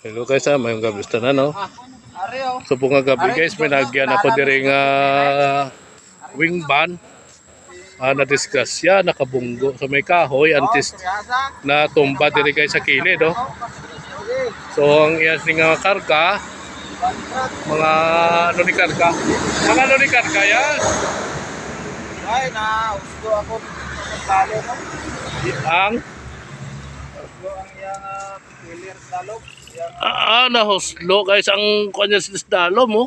Hello guys, mayong gabi na no. Areo. So po nga gabi guys, may nagyan ako diri nga wing van. Na disgrasya, nakabunggo sa may kahoy, antis na tumba diri guys sa kilid no. So ang iyas nga karga, mga ano ni karga? Mga ano ni karga yan? Ay na, usto ako talo mo. Ang Usto ang yang clear talo. na hoslo guys ang kanya dalo mo.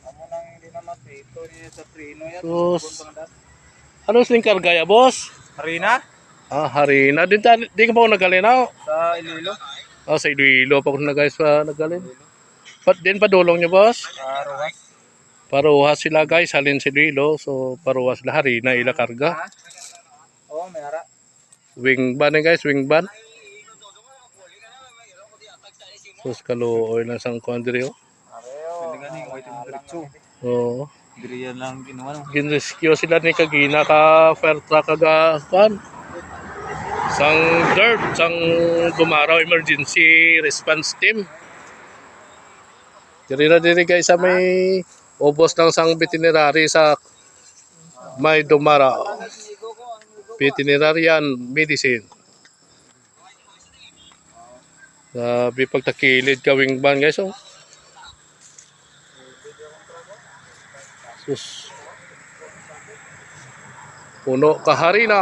Amo nang hindi na mapito niya sa prino yan. Sus. Ano sing karga ya boss? Harina Harina. Di ka pa ako nagalinaw. sa Iloilo. Sa Iloilo pa ako na guys pa nagalin. Din padulong niyo boss? Ruwas. Paruha sila guys, halin si Iloilo. So paruha sila harina ila karga. Oh, may ara. Wing van guys, wing van. Sus kaluoy na sang kondri oh. Areo. Ganing wait mo diretso. Oo. Diriyan lang ginawa no. Ginrescue sila ni Kagina ka fire truck kaga kan. Sang dirt, sang Dumaraw emergency response team. Diri guys sa may ubos ng sang veterinary sa may Dumaraw. Veterinarian medicine. Sabi pagtakilid ka wing van guys oh. Sus. Puno ka harina.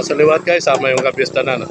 Sa liwat guys, sama yung kapistanan.